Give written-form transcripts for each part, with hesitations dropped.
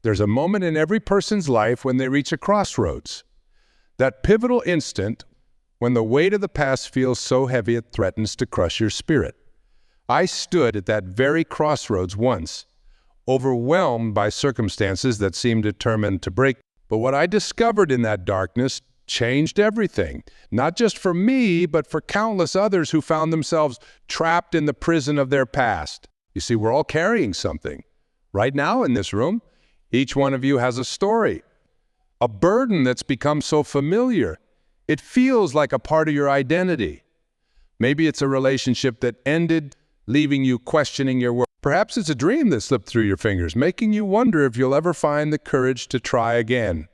There's a moment in every person's life when they reach a crossroads. That pivotal instant when the weight of the past feels so heavy it threatens to crush your spirit. I stood at that very crossroads once, overwhelmed by circumstances that seemed determined to break. But what I discovered in that darkness changed everything, not just for me, but for countless others who found themselves trapped in the prison of their past. You see, we're all carrying something. Right now in this room, each one of you has a story, a burden that's become so familiar. It feels like a part of your identity. Maybe it's a relationship that ended, leaving you questioning your worth. Perhaps it's a dream that slipped through your fingers, making you wonder if you'll ever find the courage to try again.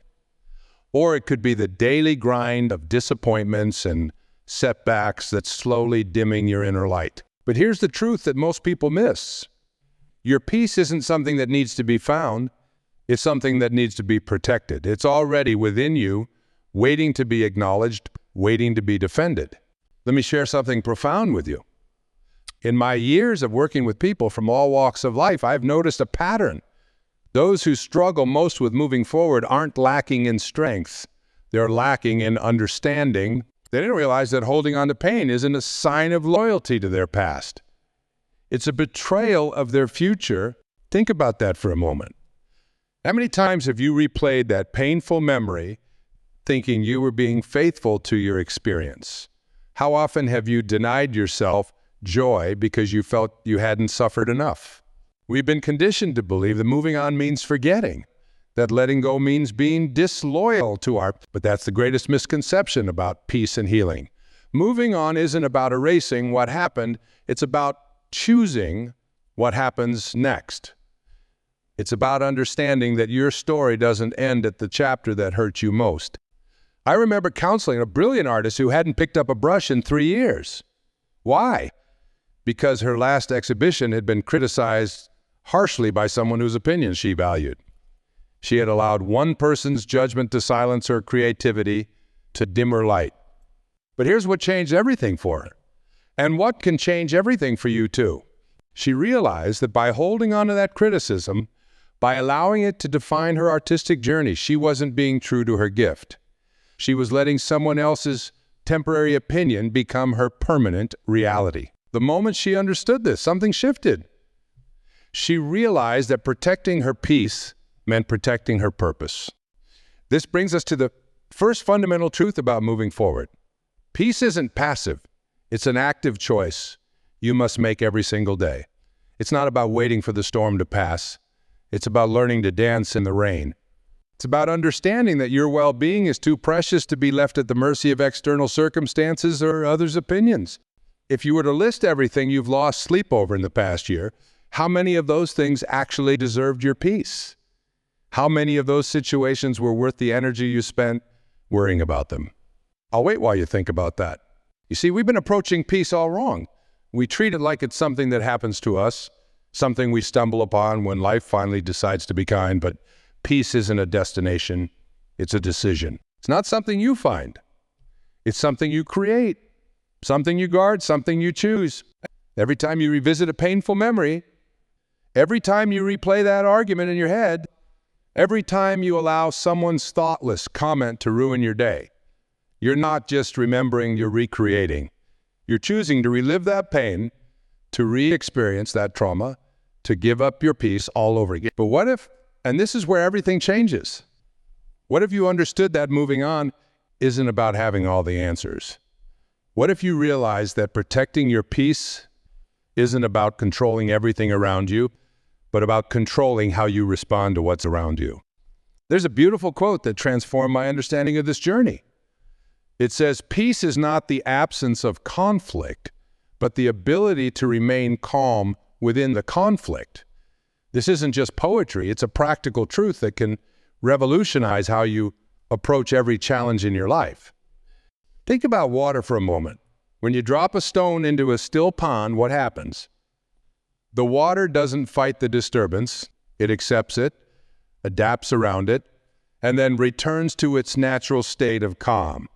Or it could be the daily grind of disappointments and setbacks that's slowly dimming your inner light. But here's the truth that most people miss. Your peace isn't something that needs to be found. It's something that needs to be protected. It's already within you, waiting to be acknowledged, waiting to be defended. Let me share something profound with you. In my years of working with people from all walks of life, I've noticed a pattern. Those who struggle most with moving forward aren't lacking in strength. They're lacking in understanding. They didn't realize that holding on to pain isn't a sign of loyalty to their past. It's a betrayal of their future. Think about that for a moment. How many times have you replayed that painful memory thinking you were being faithful to your experience? How often have you denied yourself joy because you felt you hadn't suffered enough? We've been conditioned to believe that moving on means forgetting, that letting go means being disloyal to but that's the greatest misconception about peace and healing. Moving on isn't about erasing what happened, it's about choosing what happens next. It's about understanding that your story doesn't end at the chapter that hurt you most. I remember counseling a brilliant artist who hadn't picked up a brush in 3 years. Why? Because her last exhibition had been criticized harshly by someone whose opinion she valued. She had allowed one person's judgment to silence her creativity, to dim her light. But here's what changed everything for her, and what can change everything for you too. She realized that by holding on to that criticism, by allowing it to define her artistic journey, she wasn't being true to her gift. She was letting someone else's temporary opinion become her permanent reality. The moment she understood this, something shifted. She realized that protecting her peace meant protecting her purpose. This brings us to the first fundamental truth about moving forward. Peace isn't passive. It's an active choice you must make every single day. It's not about waiting for the storm to pass. It's about learning to dance in the rain. It's about understanding that your well-being is too precious to be left at the mercy of external circumstances or others' opinions. If you were to list everything you've lost sleep over in the past year, how many of those things actually deserved your peace? How many of those situations were worth the energy you spent worrying about them? I'll wait while you think about that. You see, we've been approaching peace all wrong. We treat it like it's something that happens to us, something we stumble upon when life finally decides to be kind, but peace isn't a destination, it's a decision. It's not something you find. It's something you create, something you guard, something you choose. Every time you revisit a painful memory, every time you replay that argument in your head, every time you allow someone's thoughtless comment to ruin your day, you're not just remembering, you're recreating. You're choosing to relive that pain, to re-experience that trauma, to give up your peace all over again. But what if, and this is where everything changes, what if you understood that moving on isn't about having all the answers? What if you realize that protecting your peace isn't about controlling everything around you, but about controlling how you respond to what's around you? There's a beautiful quote that transformed my understanding of this journey. It says, "Peace is not the absence of conflict, but the ability to remain calm within the conflict." This isn't just poetry, it's a practical truth that can revolutionize how you approach every challenge in your life. Think about water for a moment. When you drop a stone into a still pond, what happens? The water doesn't fight the disturbance, it accepts it, adapts around it, and then returns to its natural state of calm.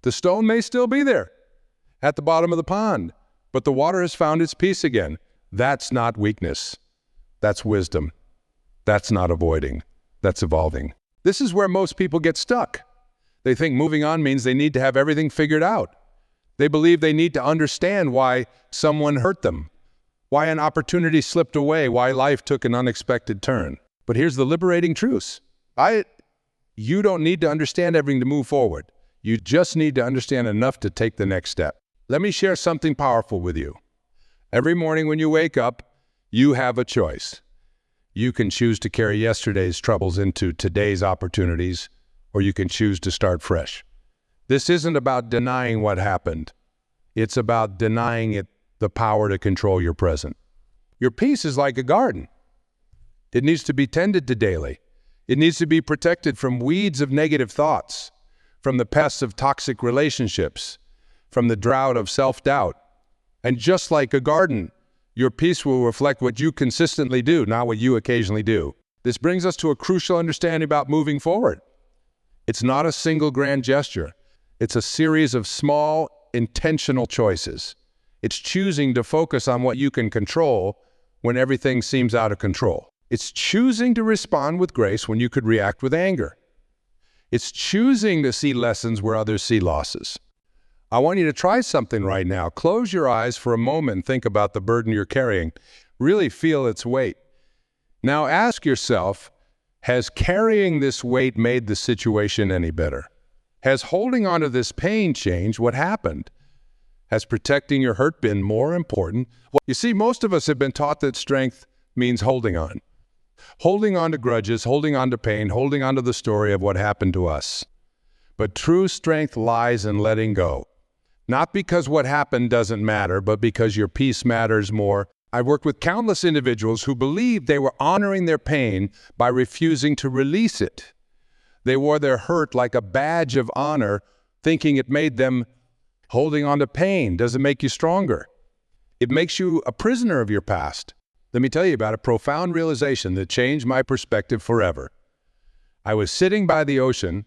The stone may still be there at the bottom of the pond, but the water has found its peace again. That's not weakness. That's wisdom. That's not avoiding. that's evolving. This is where most people get stuck. They think moving on means they need to have everything figured out. They believe they need to understand why someone hurt them, why an opportunity slipped away, why life took an unexpected turn. But here's the liberating truth. You don't need to understand everything to move forward. You just need to understand enough to take the next step. Let me share something powerful with you. Every morning when you wake up, you have a choice. You can choose to carry yesterday's troubles into today's opportunities, or you can choose to start fresh. This isn't about denying what happened. It's about denying it the power to control your present. Your peace is like a garden. It needs to be tended to daily. It needs to be protected from weeds of negative thoughts, from the pests of toxic relationships, from the drought of self-doubt. And just like a garden, your peace will reflect what you consistently do, not what you occasionally do. This brings us to a crucial understanding about moving forward. It's not a single grand gesture. It's a series of small, intentional choices. It's choosing to focus on what you can control when everything seems out of control. It's choosing to respond with grace when you could react with anger. It's choosing to see lessons where others see losses. I want you to try something right now. Close your eyes for a moment and think about the burden you're carrying. Really feel its weight. Now ask yourself, has carrying this weight made the situation any better? Has holding on to this pain changed what happened? Has protecting your hurt been more important? Well, you see, most of us have been taught that strength means holding on. Holding on to grudges, holding on to pain, holding on to the story of what happened to us. But true strength lies in letting go. Not because what happened doesn't matter, but because your peace matters more. I've worked with countless individuals who believed they were honoring their pain by refusing to release it. They wore their hurt like a badge of honor, thinking it made them. Holding on to pain doesn't make you stronger. It makes you a prisoner of your past. Let me tell you about a profound realization that changed my perspective forever. I was sitting by the ocean,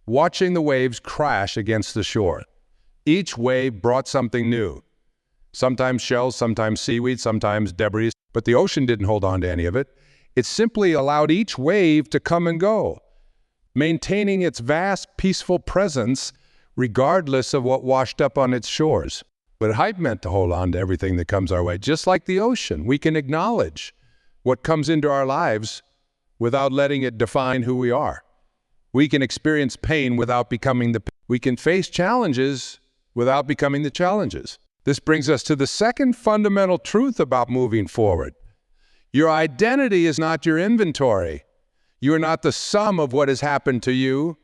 watching the waves crash against the shore. Each wave brought something new. Sometimes shells, sometimes seaweed, sometimes debris, but the ocean didn't hold on to any of it. It simply allowed each wave to come and go, maintaining its vast, peaceful presence regardless of what washed up on its shores. But hype meant to hold on to everything that comes our way. Just like the ocean, we can acknowledge what comes into our lives without letting it define who we are. We can experience pain without becoming the pain. We can face challenges without becoming the challenges. This brings us to the second fundamental truth about moving forward. Your identity is not your inventory. You are not the sum of what has happened to you.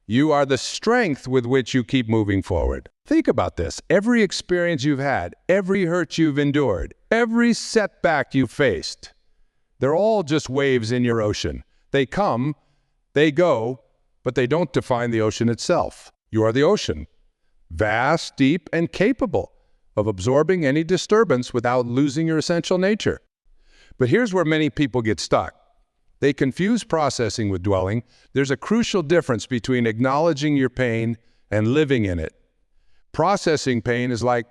You are the strength with which you keep moving forward. Think about this. Every experience you've had, every hurt you've endured, every setback you've faced, they're all just waves in your ocean. They come, they go, but they don't define the ocean itself. You are the ocean, vast, deep, and capable of absorbing any disturbance without losing your essential nature. But here's where many people get stuck. They confuse processing with dwelling. There's a crucial difference between acknowledging your pain and living in it. Processing pain is like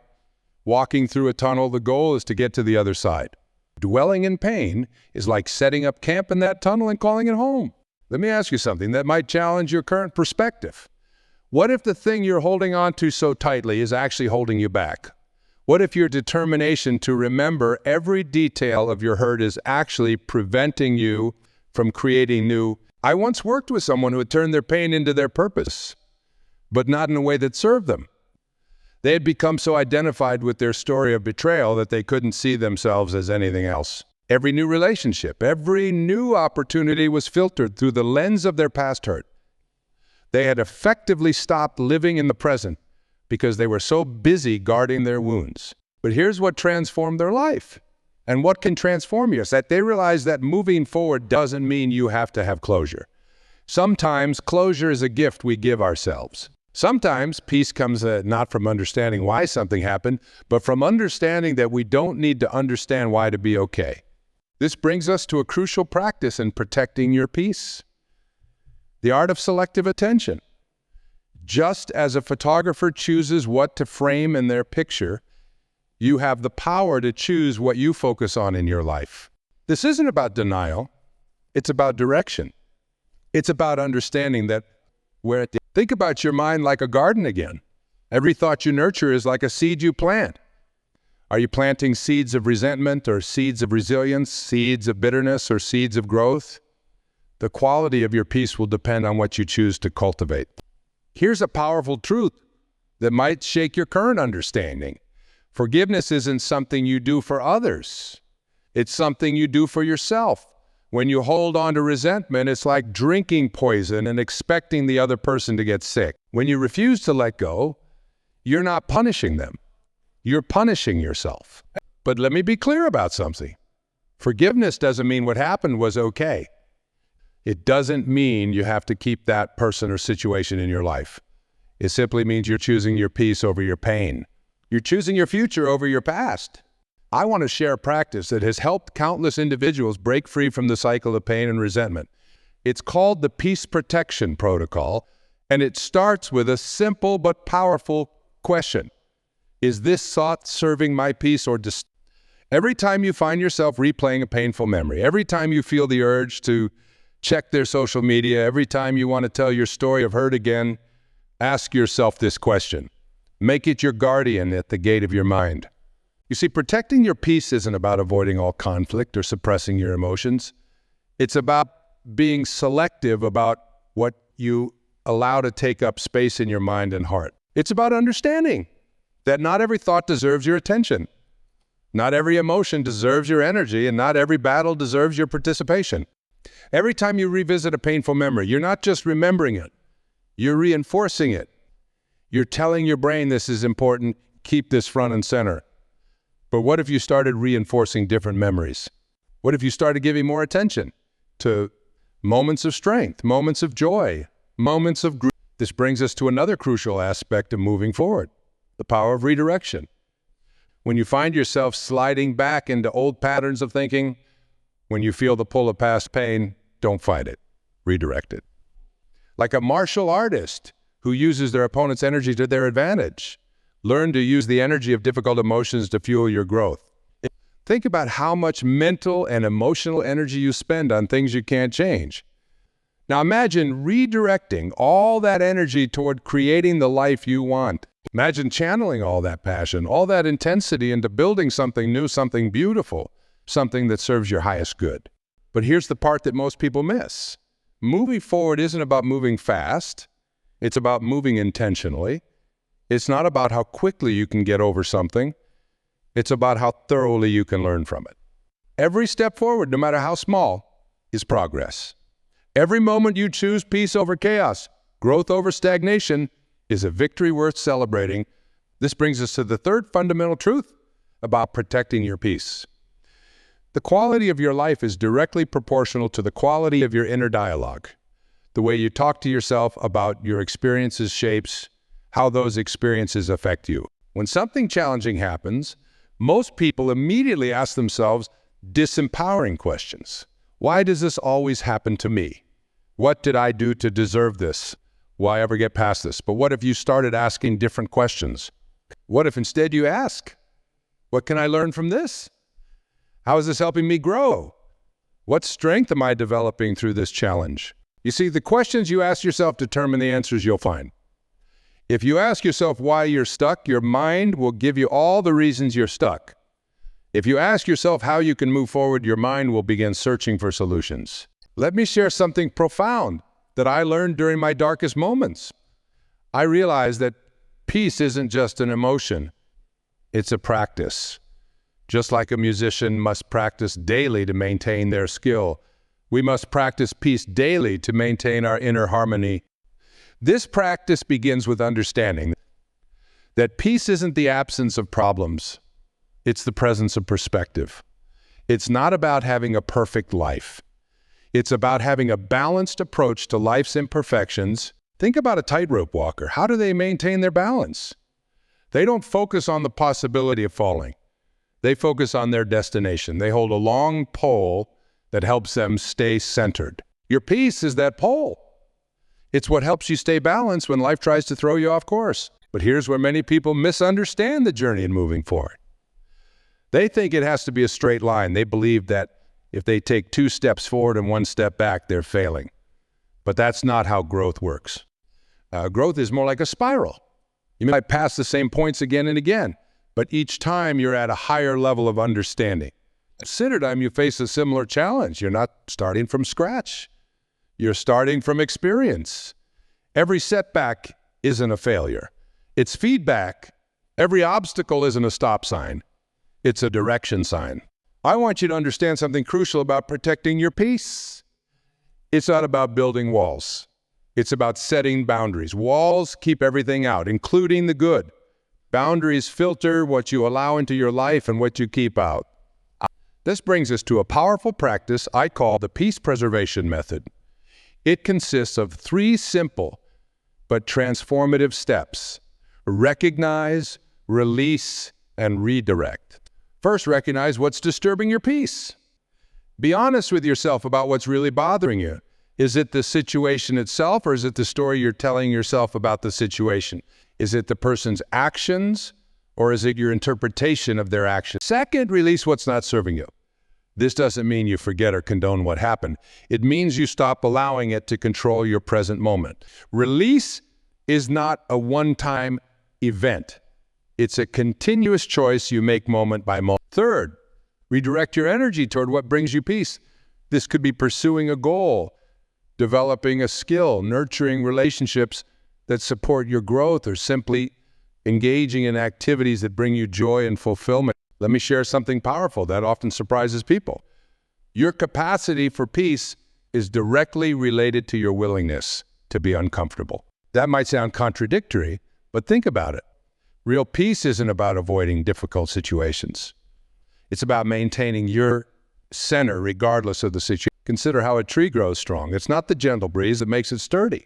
walking through a tunnel. The goal is to get to the other side. Dwelling in pain is like setting up camp in that tunnel and calling it home. Let me ask you something that might challenge your current perspective. What if the thing you're holding on to so tightly is actually holding you back? What if your determination to remember every detail of your hurt is actually preventing you from creating new? I once worked with someone who had turned their pain into their purpose, but not in a way that served them. They had become so identified with their story of betrayal that they couldn't see themselves as anything else. Every new relationship, every new opportunity was filtered through the lens of their past hurt. They had effectively stopped living in the present because they were so busy guarding their wounds. But here's what transformed their life. And what can transform you is that they realize that moving forward doesn't mean you have to have closure. Sometimes closure is a gift we give ourselves. Sometimes peace comes not from understanding why something happened, but from understanding that we don't need to understand why to be okay. This brings us to a crucial practice in protecting your peace. The art of selective attention. Just as a photographer chooses what to frame in their picture, you have the power to choose what you focus on in your life. This isn't about denial. It's about direction. It's about understanding that think about your mind like a garden again. Every thought you nurture is like a seed you plant. Are you planting seeds of resentment or seeds of resilience, seeds of bitterness or seeds of growth? The quality of your peace will depend on what you choose to cultivate. Here's a powerful truth that might shake your current understanding. Forgiveness isn't something you do for others. It's something you do for yourself. When you hold on to resentment, it's like drinking poison and expecting the other person to get sick. When you refuse to let go, you're not punishing them. You're punishing yourself. But let me be clear about something. Forgiveness doesn't mean what happened was okay. It doesn't mean you have to keep that person or situation in your life. It simply means you're choosing your peace over your pain. You're choosing your future over your past. I want to share a practice that has helped countless individuals break free from the cycle of pain and resentment. It's called the Peace Protection Protocol, and it starts with a simple but powerful question. Is this thought serving my peace or Every time you find yourself replaying a painful memory, every time you feel the urge to check their social media, every time you want to tell your story of hurt again, ask yourself this question. Make it your guardian at the gate of your mind. You see, protecting your peace isn't about avoiding all conflict or suppressing your emotions. It's about being selective about what you allow to take up space in your mind and heart. It's about understanding that not every thought deserves your attention. Not every emotion deserves your energy, and not every battle deserves your participation. Every time you revisit a painful memory, you're not just remembering it, you're reinforcing it. You're telling your brain this is important, keep this front and center. But what if you started reinforcing different memories? What if you started giving more attention to moments of strength, moments of joy, moments of grief? This brings us to another crucial aspect of moving forward, the power of redirection. When you find yourself sliding back into old patterns of thinking, when you feel the pull of past pain, don't fight it, redirect it. Like a martial artist who uses their opponent's energy to their advantage. Learn to use the energy of difficult emotions to fuel your growth. Think about how much mental and emotional energy you spend on things you can't change. Now imagine redirecting all that energy toward creating the life you want. Imagine channeling all that passion, all that intensity into building something new, something beautiful, something that serves your highest good. But here's the part that most people miss. Moving forward isn't about moving fast. It's about moving intentionally. It's not about how quickly you can get over something. It's about how thoroughly you can learn from it. Every step forward, no matter how small, is progress. Every moment you choose peace over chaos, growth over stagnation, is a victory worth celebrating. This brings us to the third fundamental truth about protecting your peace. The quality of your life is directly proportional to the quality of your inner dialogue. The way you talk to yourself about your experiences shapes how those experiences affect you. When something challenging happens, most people immediately ask themselves disempowering questions. Why does this always happen to me? What did I do to deserve this? Will I ever get past this? But what if you started asking different questions? What if instead you ask, what can I learn from this? How is this helping me grow? What strength am I developing through this challenge? You see, the questions you ask yourself determine the answers you'll find. If you ask yourself why you're stuck, your mind will give you all the reasons you're stuck. If you ask yourself how you can move forward, your mind will begin searching for solutions. Let me share something profound that I learned during my darkest moments. I realized that peace isn't just an emotion, it's a practice. Just like a musician must practice daily to maintain their skill, we must practice peace daily to maintain our inner harmony. This practice begins with understanding that peace isn't the absence of problems, it's the presence of perspective. It's not about having a perfect life. It's about having a balanced approach to life's imperfections. Think about a tightrope walker. How do they maintain their balance? They don't focus on the possibility of falling. They focus on their destination. They hold a long pole that helps them stay centered. Your peace is that pole. It's what helps you stay balanced when life tries to throw you off course. But here's where many people misunderstand the journey in moving forward. They think it has to be a straight line. They believe that if they take 2 steps forward and 1 step back, they're failing. But that's not how growth works. Growth is more like a spiral. You might pass the same points again and again, but each time you're at a higher level of understanding. Consider time you face a similar challenge. You're not starting from scratch. You're starting from experience. Every setback isn't a failure. It's feedback. Every obstacle isn't a stop sign. It's a direction sign. I want you to understand something crucial about protecting your peace. It's not about building walls. It's about setting boundaries. Walls keep everything out, including the good. Boundaries filter what you allow into your life and what you keep out. This brings us to a powerful practice I call the peace preservation method. It consists of 3 simple but transformative steps: recognize, release, and redirect. First, recognize what's disturbing your peace. Be honest with yourself about what's really bothering you. Is it the situation itself, or is it the story you're telling yourself about the situation? Is it the person's actions, or is it your interpretation of their actions? Second, release what's not serving you. This doesn't mean you forget or condone what happened. It means you stop allowing it to control your present moment. Release is not a one-time event. It's a continuous choice you make moment by moment. Third, redirect your energy toward what brings you peace. This could be pursuing a goal, developing a skill, nurturing relationships that support your growth, or simply engaging in activities that bring you joy and fulfillment. Let me share something powerful that often surprises people. Your capacity for peace is directly related to your willingness to be uncomfortable. That might sound contradictory, but think about it. Real peace isn't about avoiding difficult situations. It's about maintaining your center regardless of the situation. Consider how a tree grows strong. It's not the gentle breeze that makes it sturdy.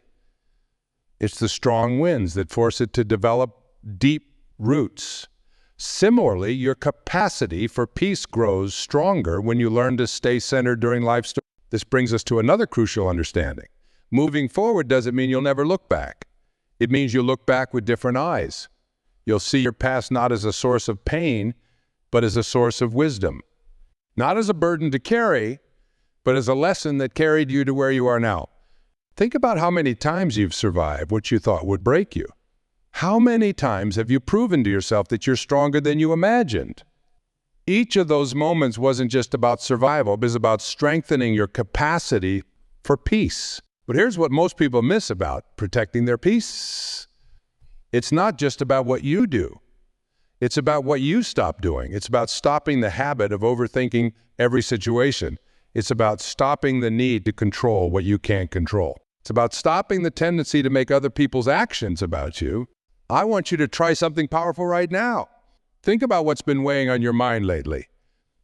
It's the strong winds that force it to develop deep roots. Similarly, your capacity for peace grows stronger when you learn to stay centered during life's storm. This brings us to another crucial understanding. Moving forward doesn't mean you'll never look back. It means you'll look back with different eyes. You'll see your past not as a source of pain, but as a source of wisdom. Not as a burden to carry, but as a lesson that carried you to where you are now. Think about how many times you've survived what you thought would break you. How many times have you proven to yourself that you're stronger than you imagined? Each of those moments wasn't just about survival, it was about strengthening your capacity for peace. But here's what most people miss about protecting their peace. It's not just about what you do. It's about what you stop doing. It's about stopping the habit of overthinking every situation. It's about stopping the need to control what you can't control. It's about stopping the tendency to make other people's actions about you. I want you to try something powerful right now. Think about what's been weighing on your mind lately.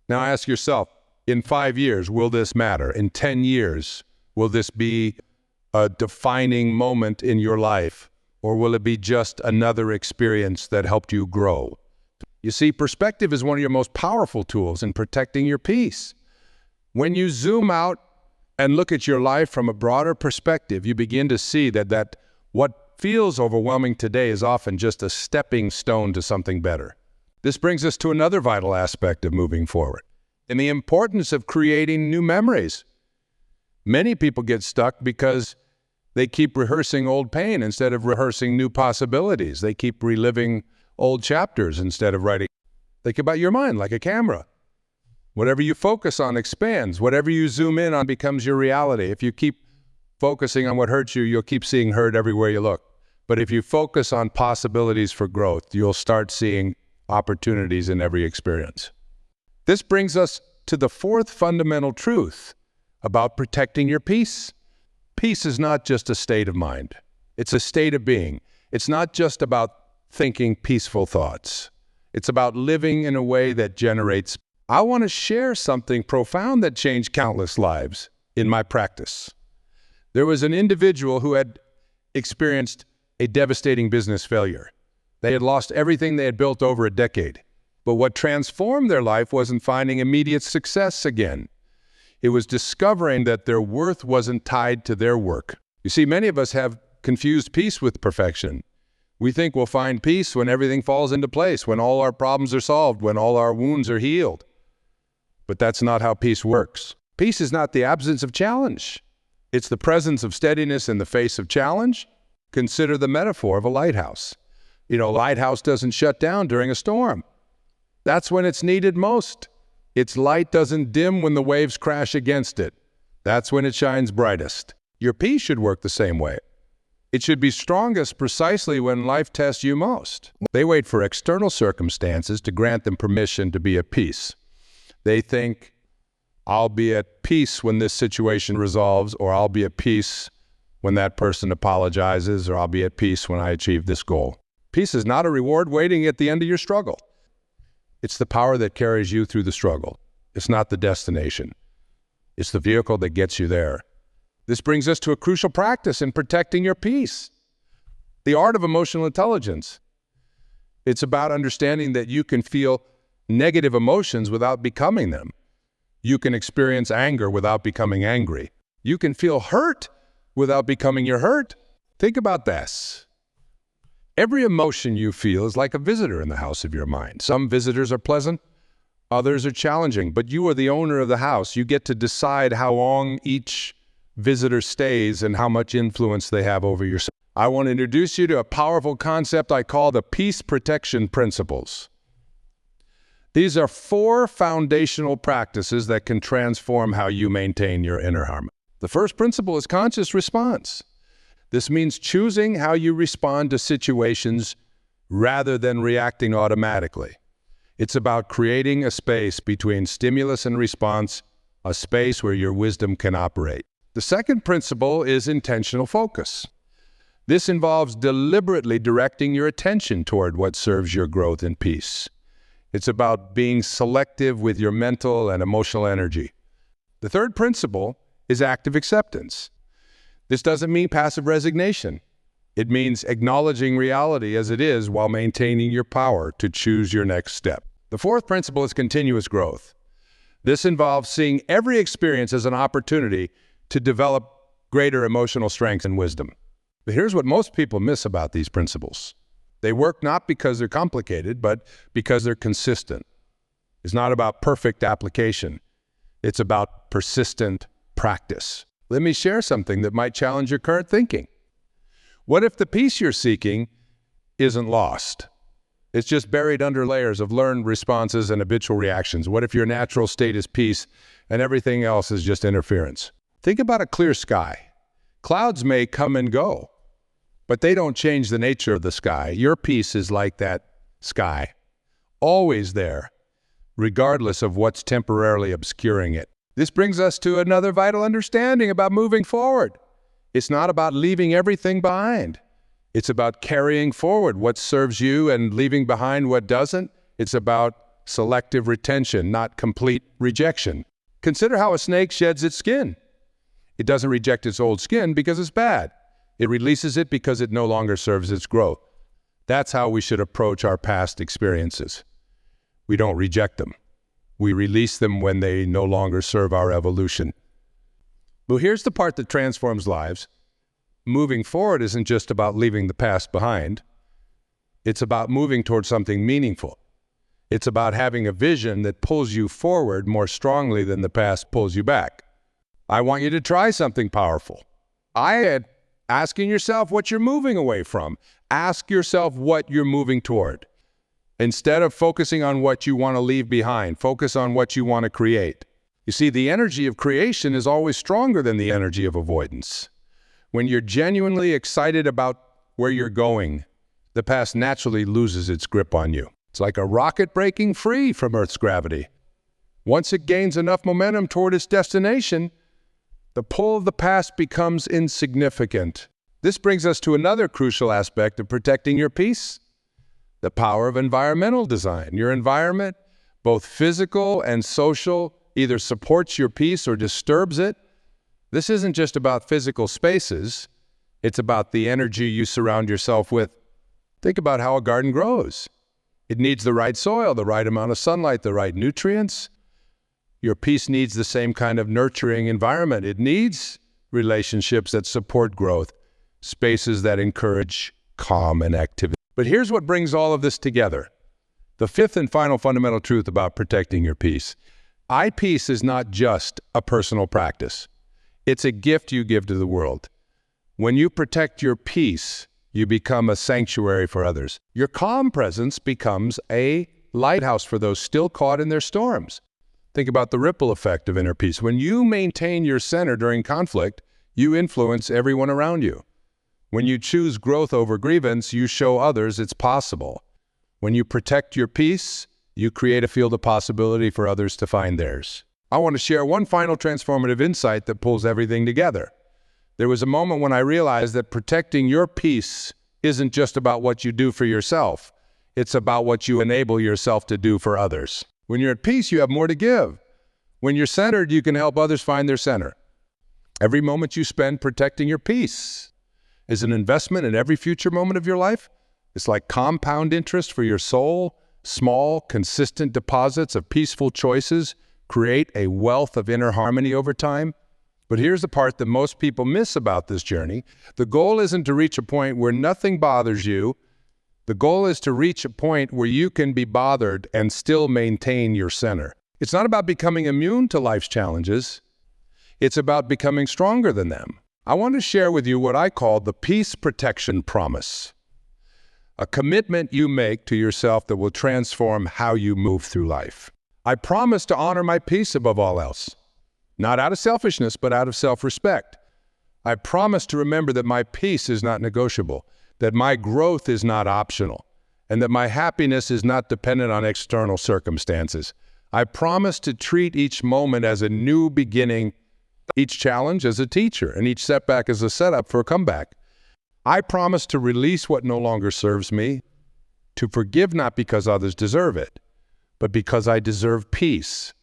Now ask yourself, in 5 years, will this matter? In 10 years, will this be a defining moment in your life? Or will it be just another experience that helped you grow? You see, perspective is one of your most powerful tools in protecting your peace. When you zoom out and look at your life from a broader perspective, you begin to see that what feels overwhelming today is often just a stepping stone to something better. This brings us to another vital aspect of moving forward, and the importance of creating new memories. Many people get stuck because they keep rehearsing old pain instead of rehearsing new possibilities. They keep reliving old chapters instead of writing. Think about your mind like a camera. Whatever you focus on expands. Whatever you zoom in on becomes your reality. If you keep focusing on what hurts you, you'll keep seeing hurt everywhere you look. But if you focus on possibilities for growth, you'll start seeing opportunities in every experience. This brings us to the fourth fundamental truth about protecting your peace. Peace is not just a state of mind. It's a state of being. It's not just about thinking peaceful thoughts. It's about living in a way that generates. I want to share something profound that changed countless lives in my practice. There was an individual who had experienced a devastating business failure. They had lost everything they had built over a decade. But what transformed their life wasn't finding immediate success again. It was discovering that their worth wasn't tied to their work. You see, many of us have confused peace with perfection. We think we'll find peace when everything falls into place, when all our problems are solved, when all our wounds are healed. But that's not how peace works. Peace is not the absence of challenge. It's the presence of steadiness in the face of challenge. Consider the metaphor of a lighthouse. A lighthouse doesn't shut down during a storm. That's when it's needed most. Its light doesn't dim when the waves crash against it. That's when it shines brightest. Your peace should work the same way. It should be strongest precisely when life tests you most. They wait for external circumstances to grant them permission to be at peace. They think, I'll be at peace when this situation resolves, or I'll be at peace when that person apologizes, or I'll be at peace when I achieve this goal. Peace is not a reward waiting at the end of your struggle. It's the power that carries you through the struggle. It's not the destination. It's the vehicle that gets you there. This brings us to a crucial practice in protecting your peace. The art of emotional intelligence. It's about understanding that you can feel negative emotions without becoming them. You can experience anger without becoming angry. You can feel hurt without becoming your hurt. Think about this. Every emotion you feel is like a visitor in the house of your mind. Some visitors are pleasant, others are challenging, but you are the owner of the house. You get to decide how long each visitor stays and how much influence they have over yourself. I want to introduce you to a powerful concept I call the peace protection principles. These are 4 foundational practices that can transform how you maintain your inner harmony. The first principle is conscious response. This means choosing how you respond to situations rather than reacting automatically. It's about creating a space between stimulus and response, a space where your wisdom can operate. The second principle is intentional focus. This involves deliberately directing your attention toward what serves your growth and peace. It's about being selective with your mental and emotional energy. The third principle is active acceptance. This doesn't mean passive resignation. It means acknowledging reality as it is while maintaining your power to choose your next step. The fourth principle is continuous growth. This involves seeing every experience as an opportunity to develop greater emotional strength and wisdom. But here's what most people miss about these principles. They work not because they're complicated, but because they're consistent. It's not about perfect application. It's about persistent practice. Let me share something that might challenge your current thinking. What if the peace you're seeking isn't lost? It's just buried under layers of learned responses and habitual reactions. What if your natural state is peace and everything else is just interference? Think about a clear sky. Clouds may come and go, but they don't change the nature of the sky. Your peace is like that sky, always there, regardless of what's temporarily obscuring it. This brings us to another vital understanding about moving forward. It's not about leaving everything behind. It's about carrying forward what serves you and leaving behind what doesn't. It's about selective retention, not complete rejection. Consider how a snake sheds its skin. It doesn't reject its old skin because it's bad. It releases it because it no longer serves its growth. That's how we should approach our past experiences. We don't reject them. We release them when they no longer serve our evolution. But here's the part that transforms lives. Moving forward isn't just about leaving the past behind. It's about moving towards something meaningful. It's about having a vision that pulls you forward more strongly than the past pulls you back. I want you to try something powerful. Asking yourself what you're moving away from. Ask yourself what you're moving toward. Instead of focusing on what you want to leave behind, focus on what you want to create. You see, the energy of creation is always stronger than the energy of avoidance. When you're genuinely excited about where you're going, the past naturally loses its grip on you. It's like a rocket breaking free from Earth's gravity. Once it gains enough momentum toward its destination, the pull of the past becomes insignificant. This brings us to another crucial aspect of protecting your peace. The power of environmental design. Your environment, both physical and social, either supports your peace or disturbs it. This isn't just about physical spaces. It's about the energy you surround yourself with. Think about how a garden grows. It needs the right soil, the right amount of sunlight, the right nutrients. Your peace needs the same kind of nurturing environment. It needs relationships that support growth, spaces that encourage calm and activity. But here's what brings all of this together. The fifth and final fundamental truth about protecting your peace. Peace is not just a personal practice. It's a gift you give to the world. When you protect your peace, you become a sanctuary for others. Your calm presence becomes a lighthouse for those still caught in their storms. Think about the ripple effect of inner peace. When you maintain your center during conflict, you influence everyone around you. When you choose growth over grievance, you show others it's possible. When you protect your peace, you create a field of possibility for others to find theirs. I want to share one final transformative insight that pulls everything together. There was a moment when I realized that protecting your peace isn't just about what you do for yourself. It's about what you enable yourself to do for others. When you're at peace, you have more to give. When you're centered, you can help others find their center. Every moment you spend protecting your peace is an investment in every future moment of your life. It's like compound interest for your soul. Small, consistent deposits of peaceful choices create a wealth of inner harmony over time. But here's the part that most people miss about this journey. The goal isn't to reach a point where nothing bothers you. The goal is to reach a point where you can be bothered and still maintain your center. It's not about becoming immune to life's challenges. It's about becoming stronger than them. I want to share with you what I call the peace protection promise. A commitment you make to yourself that will transform how you move through life. I promise to honor my peace above all else. Not out of selfishness, but out of self-respect. I promise to remember that my peace is not negotiable, that my growth is not optional, and that my happiness is not dependent on external circumstances. I promise to treat each moment as a new beginning, each challenge as a teacher, and each setback as a setup for a comeback. I promise to release what no longer serves me, to forgive not because others deserve it, but because I deserve peace,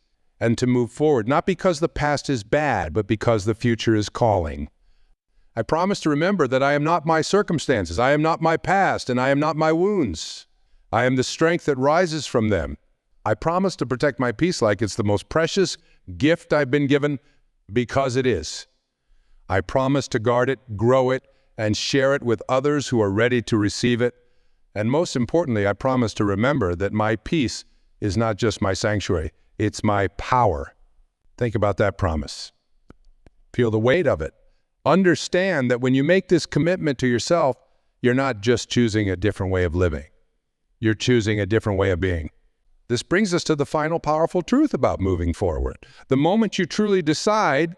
and to move forward, not because the past is bad, but because the future is calling. I promise to remember that I am not my circumstances, I am not my past, and I am not my wounds. I am the strength that rises from them. I promise to protect my peace like it's the most precious gift I've been given, because it is. I promise to guard it, grow it, and share it with others who are ready to receive it. And most importantly, I promise to remember that my peace is not just my sanctuary, it's my power. Think about that promise. Feel the weight of it. Understand that when you make this commitment to yourself, you're not just choosing a different way of living. You're choosing a different way of being. This brings us to the final powerful truth about moving forward. The moment you truly decide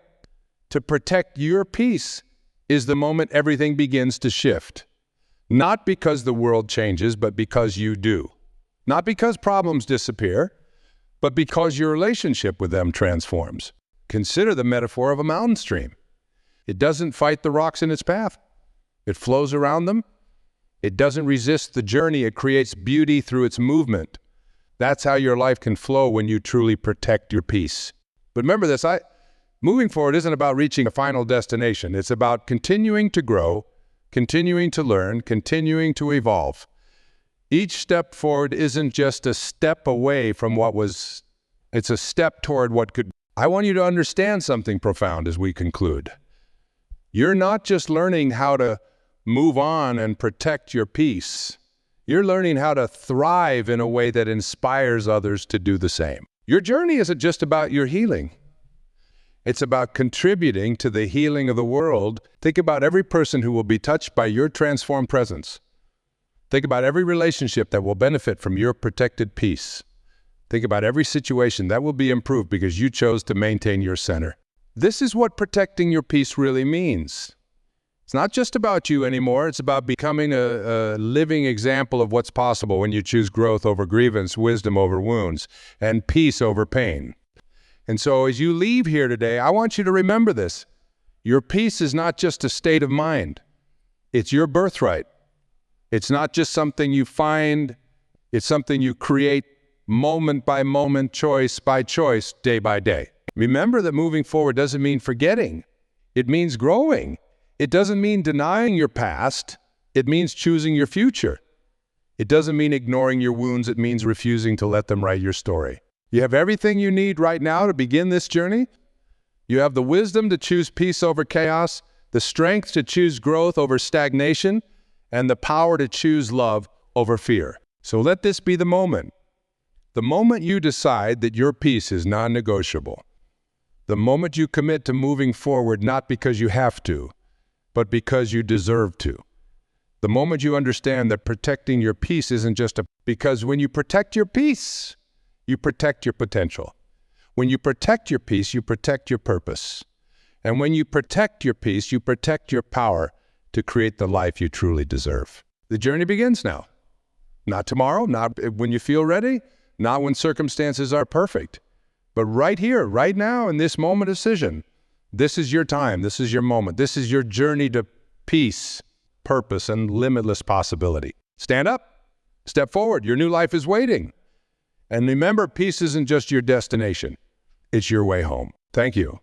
to protect your peace is the moment everything begins to shift. Not because the world changes, but because you do. Not because problems disappear, but because your relationship with them transforms. Consider the metaphor of a mountain stream. It doesn't fight the rocks in its path. It flows around them. It doesn't resist the journey. It creates beauty through its movement. That's how your life can flow when you truly protect your peace. But remember this, moving forward isn't about reaching a final destination. It's about continuing to grow, continuing to learn, continuing to evolve. Each step forward isn't just a step away from what was, it's a step toward what could be. I want you to understand something profound as we conclude. You're not just learning how to move on and protect your peace. You're learning how to thrive in a way that inspires others to do the same. Your journey isn't just about your healing. It's about contributing to the healing of the world. Think about every person who will be touched by your transformed presence. Think about every relationship that will benefit from your protected peace. Think about every situation that will be improved because you chose to maintain your center. This is what protecting your peace really means. It's not just about you anymore. It's about becoming a living example of what's possible when you choose growth over grievance, wisdom over wounds, and peace over pain. And so as you leave here today, I want you to remember this. Your peace is not just a state of mind. It's your birthright. It's not just something you find. It's something you create moment by moment, choice by choice, day by day. Remember that moving forward doesn't mean forgetting. It means growing. It doesn't mean denying your past. It means choosing your future. It doesn't mean ignoring your wounds. It means refusing to let them write your story. You have everything you need right now to begin this journey. You have the wisdom to choose peace over chaos, the strength to choose growth over stagnation, and the power to choose love over fear. So let this be the moment you decide that your peace is non-negotiable. The moment you commit to moving forward not because you have to, but because you deserve to. The moment you understand that protecting your peace isn't just because when you protect your peace, you protect your potential. When you protect your peace, you protect your purpose. And when you protect your peace, you protect your power to create the life you truly deserve. The journey begins now. Not tomorrow, not when you feel ready, not when circumstances are perfect, but right here, right now, in this moment of decision. This is your time. This is your moment. This is your journey to peace, purpose, and limitless possibility. Stand up, step forward. Your new life is waiting. And remember, peace isn't just your destination. It's your way home. Thank you.